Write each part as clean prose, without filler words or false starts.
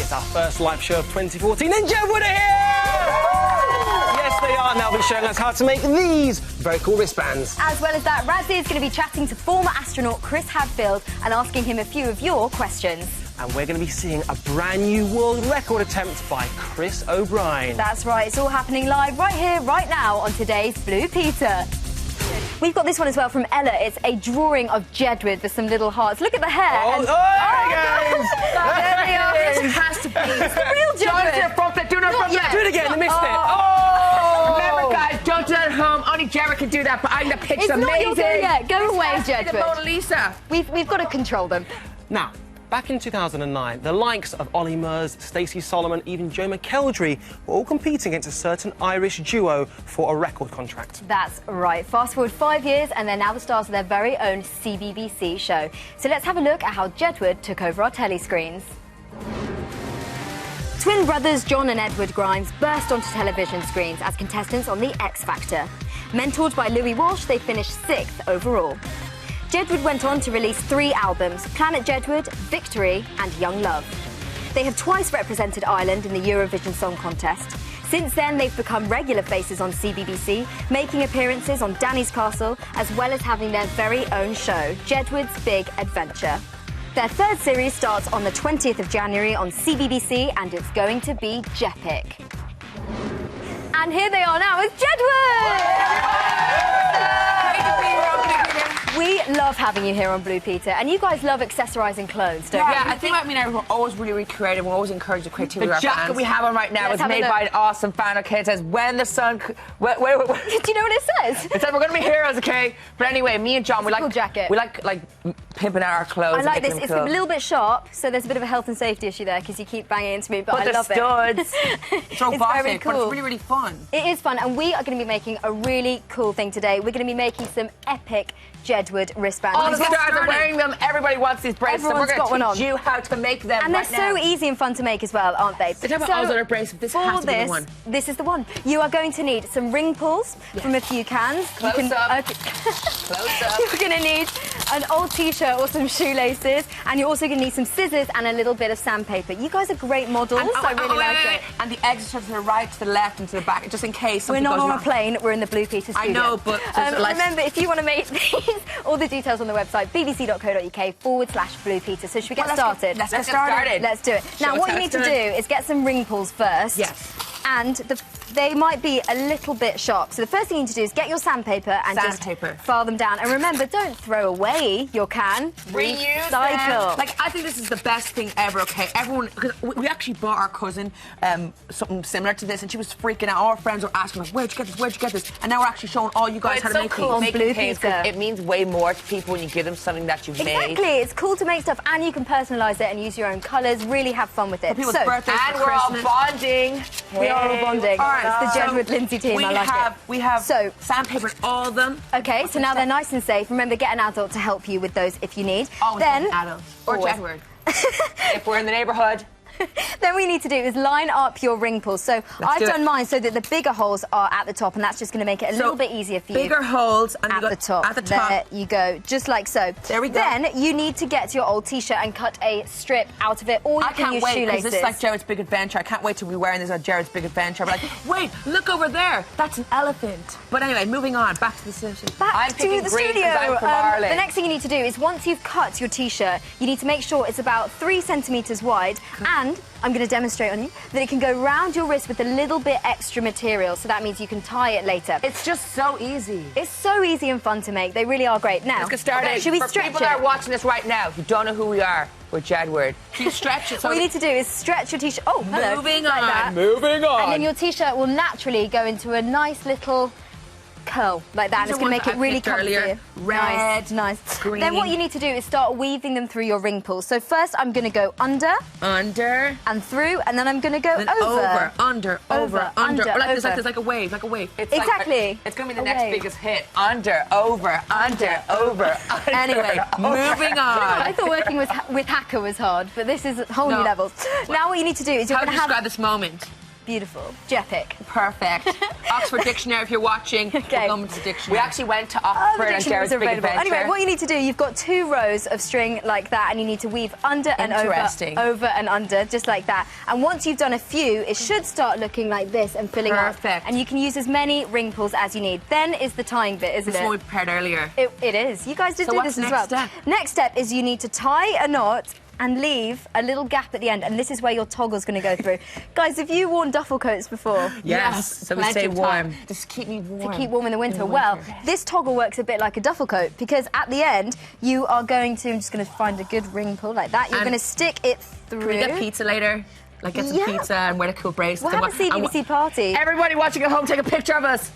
It's our first live show of 2014, and Jedward are here! Yes, they are, and they'll be showing us how to make these very cool wristbands. As well as that, Razzie is going to be chatting to former astronaut Chris Hadfield and asking him a few of your questions. And we're going to be seeing a brand new world record attempt by Chris O'Brien. That's right, it's all happening live right here, right now on today's Blue Peter. We've got this one as well from Ella. It's a drawing of Jedward with some little hearts. Look at the hair. Oh, there it goes! There they are. It has to be. It's the real Jedward. Do it again, they missed it. Oh! Remember, guys, don't do that at home. Only Jedward can do that, but I think the picture's It's not your amazing. turn yet. Go away, The Jedward. Mona Lisa. We've got to control them. Now, back in 2009, the likes of Ollie Murs, Stacey Solomon, even Joe McKeldry were all competing against a certain Irish duo for a record contract. That's right. Fast forward 5 years and they're now the stars of their very own CBBC show. So let's have a look at how Jedward took over our telly screens. Twin brothers John and Edward Grimes burst onto television screens as contestants on The X Factor. Mentored by Louis Walsh, they finished 6th overall. Jedward went on to release 3 albums, Planet Jedward, Victory and Young Love. They have twice represented Ireland in the Eurovision Song Contest. Since then, they've become regular faces on CBBC, making appearances on Danny's Castle, as well as having their very own show, Jedward's Big Adventure. Their 3rd series starts on the 20th of January on CBBC, and it's going to be Jepic. And here they are now, it's Jedward! We love having you here on Blue Peter, and you guys love accessorising clothes, don't you? Yeah, I think me and I are always really creative. We're always encouraging creativity. The jacket we have on right now is made by an awesome fan. Okay, it says when the sun. Wait. Do you know what it says? It says we're going to be heroes. Okay, but anyway, me and John, we cool jacket. like pimping out our clothes. I like and this. making It's them a cool. little bit sharp, so there's a bit of a health and safety issue there because you keep banging into me. But I the love studs. it. It's robotic, very cool. but it's really, really fun. It is fun, and we are going to be making a really cool thing today. We're going to be making some epic Jedward wristbands. All the stars are wearing them. Everybody wants these bracelets. Everyone's So got we're one going on. to teach you how to make them And right they're so easy and fun to make as well, aren't they? They talk about all the other bracelets. This has to be the one. This is the one. You are going to need some ring pulls from a few cans. Close up. Close up. You're going to need an old T-shirt or some shoelaces, and you're also going to need some scissors and a little bit of sandpaper. You guys are great models. I really like it. And the exits are to the right, to the left, and to the back, just in case something We're not goes on wrong. a plane. We're in the Blue Peter studio. I know, but remember, if you want to make these, all the details on the website, bbc.co.uk/Blue Peter. So should we get started? Let's get started. Let's do it. Now, us what how you need it's to do done. is get some ring pulls first. Yes. And they might be a little bit sharp. So the first thing you need to do is get your sandpaper and just file them down. And remember, don't throw away your can. Reuse Recycle. them. Like, I think this is the best thing ever, okay? Everyone, because we actually bought our cousin something similar to this, and she was freaking out. All our friends were asking, like, where'd you get this? Where'd you get this? And now we're actually showing all you guys how to make cool. these. On Blue Peter. It means way more to people when you give them something that you've made. Exactly. It's cool to make stuff, and you can personalise it and use your own colours. Really have fun with it. People's birthdays, and we're all bonding. We are all bonding. All right, it's the Jedward Lindsay team. I like it. We have sandpaper in all of them. Okay, so now they're nice and safe. Remember, get an adult to help you with those if you need. Always then adults. Or Jedward. If we're in the neighbourhood. Then what you need to do is line up your ring pulls. So I've done mine so that the bigger holes are at the top, and that's just going to make it a little bit easier for you. Bigger holes and at the top. At the top. There you go, just like so. There we go. Then you need to get your old T-shirt and cut a strip out of it, or you can use shoelaces. shoelaces. This is like Jared's Big Adventure. I can't wait to be wearing this at Jared's Big Adventure. But like, wait, look over there. That's an elephant. But anyway, moving on. Back to the studio. Back to the studio. I'm from Ireland. The next thing you need to do is once you've cut your T-shirt, you need to make sure it's about 3 centimetres wide, and I'm going to demonstrate on you that it can go round your wrist with a little bit extra material, so that means you can tie it later. It's just so easy. It's so easy and fun to make. They really are great. Now, let's get started. Okay, should we For stretch people it? that are watching this right now who don't know who we are, we're Jedward. You stretch it. So what you need to do is stretch your T-shirt. Oh, hello. Moving like on. that. Moving on. And then your T-shirt will naturally go into a nice little curl like that. And it's going to make it really comfy. Red, nice. green. Then what you need to do is start weaving them through your ring pulls. So first I'm going to go under and through, and then I'm going to go over, under. Or like this, like a wave, It's exactly. Like it's going to be the next biggest hit. Under, over. Anyway, moving on. I thought working with Hacker was hard, but this is whole new levels. Now what you need to do is you're How going to to have... describe this moment? Beautiful. Jepic. Perfect. Oxford Dictionary, if you're watching, Okay. we're going to the dictionary. We actually went to Oxford and dictionaries Jared's are Big available. Adventure. Anyway, what you need to do, you've got 2 rows of string like that, and you need to weave under and Interesting. over and under, just like that. And once you've done a few, it should start looking like this and filling up. Perfect. And you can use as many ring pulls as you need. Then is the tying bit, isn't This is what we it? prepared earlier. It is. You guys did So do what's this as next well. step? Next step is you need to tie a knot and leave a little gap at the end, and this is where your toggle's going to go through. Guys, have you worn duffel coats before? Yes, so we plenty stay of warm. time. Just keep me warm. To keep warm in the winter. Well, this toggle works a bit like a duffel coat, because at the end, you are going to, I'm just going to find a good ring pull like that. You're And going to stick it through. Can we get pizza later? Like get some Yeah. pizza and wear the cool bracelets. We'll and have a what- CBBC party. Everybody watching at home, take a picture of us.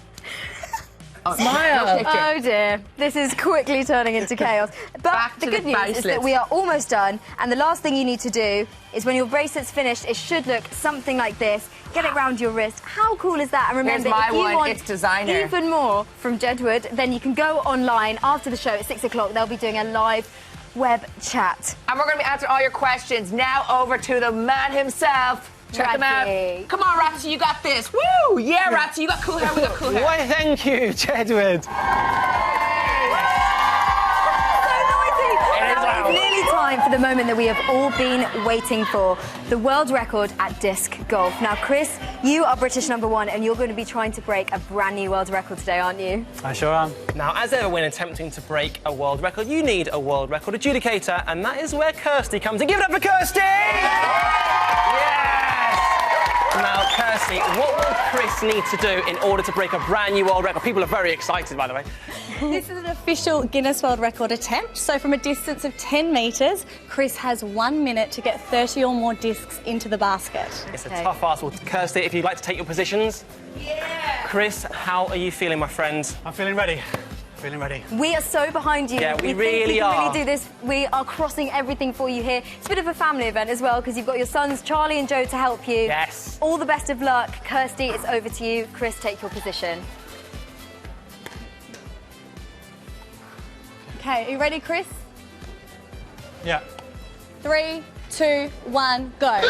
Smile. No picture. Oh dear, this is quickly turning into chaos. But Back the to good the news is that bracelets. we are almost done, and the last thing you need to do is when your bracelet's finished, it should look something like this. Get it round your wrist. How cool is that? And remember, Here's my if you one, want it's designer. even more from Jedward, then you can go online after the show at 6 o'clock. They'll be doing a live web chat. And we're going to be answering all your questions. Now over to the man himself. Check him Ratsy. out. Come on, Ratsy, you got this. Woo! Yeah, Ratsy, you got cool hair, we got cool hair. Why, thank you, Jedward. Now it's nearly time for the moment that we have all been waiting for, the world record at disc golf. Now, Chris, you are British #1, and you're going to be trying to break a brand new world record today, aren't you? I sure am. Now, as ever, when attempting to break a world record, you need a world record adjudicator, and that is where Kirsty comes in. Give it up for Kirsty! Yes! Now, Kirsty, what will Chris need to do in order to break a brand new world record? People are very excited, by the way. This is an official Guinness World Record attempt. So from a distance of 10 metres, Chris has 1 minute to get 30 or more discs into the basket. It's a tough ask. Well, Kirsty, if you'd like to take your positions. Yeah! Chris, how are you feeling, my friend? I'm feeling ready. Feeling ready. We are so behind you. Yeah, we think really we can are. really do this. We are crossing everything for you here. It's a bit of a family event as well, because you've got your sons, Charlie and Joe, to help you. Yes. All the best of luck. Kirsty, it's over to you. Chris, take your position. Okay, are you ready, Chris? Yeah. 3, 2, 1, go.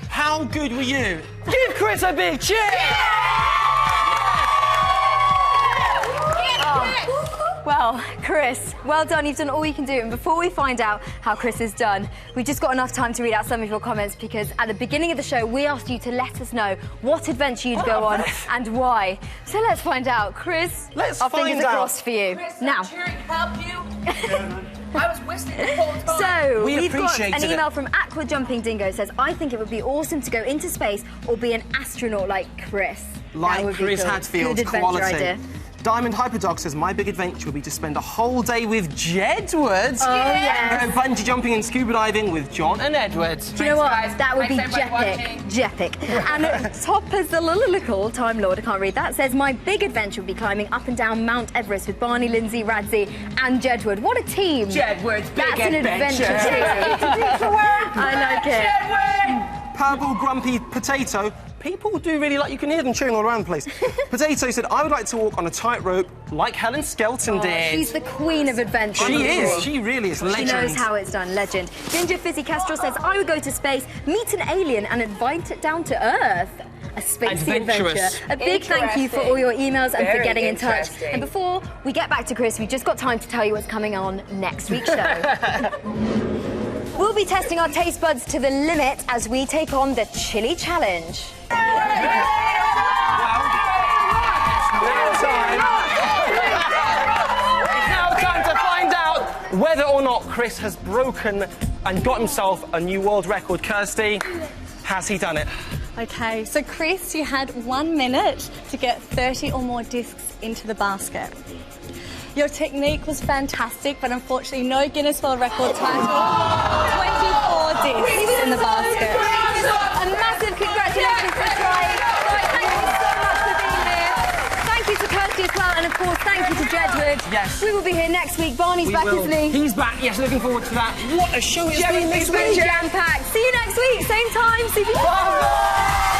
How good were you? Give Chris a big cheer! Well, Chris, well done. You've done all you can do. And before we find out how Chris has done, we've just got enough time to read out some of your comments, because at the beginning of the show, we asked you to let us know what adventure you'd go on and why. So let's find out. Chris, Let's our find fingers out. are crossed for you. Chris, Now. cheering help you. I was whistling the whole time. So, We we've got appreciated an it. email from Aqua Jumping Dingo. Says, I think it would be awesome to go into space or be an astronaut like Chris. That Like would be Chris cool. Hadfield, Good adventure quality. idea. Diamond Hyperdog says, my big adventure would be to spend a whole day with Jedward. Oh, yes. Go bungee jumping and scuba diving with John and Edward. Do you know what? guys. That would be Thanks, everybody jepic. Jepic. And Topper's the Lilical Time Lord, I can't read that, says, my big adventure would be climbing up and down Mount Everest with Barney, Lindsay, Radzi and Jedward. What a team. Jedward's big That's an adventure adventure. team. I like it. Jedward! Purple Grumpy Potato. People do really like, you can hear them cheering all around the place. Potato said, I would like to walk on a tightrope like Helen Skelton did. She's the queen of adventure. She isn't is. She really is. She Legend. knows how it's done. Legend. Ginger Fizzy Castro says, I would go to space, meet an alien and invite it down to Earth. a spacey Adventurous. adventure. A big thank you for all your emails and for Very getting in touch. interesting. And before we get back to Chris, we've just got time to tell you what's coming on next week's show. We'll be testing our taste buds to the limit as we take on the chili challenge. It's now time to find out whether or not Chris has broken and got himself a new world record. Kirsty, has he done it? Okay, so Chris, you had 1 minute to get 30 or more discs into the basket. Your technique was fantastic, but unfortunately no Guinness World Record title. 24 discs in the basket. A massive congratulations for trying. Thank you so much for being here. Thank you to Kirsty as well, and of course, thank you to Jedward. Yes. We will be here next week. Barney's back, isn't he? He's back, yes, looking forward to that. What a show it's been this week. Jam-packed. See you next week, same time, CB. Bye.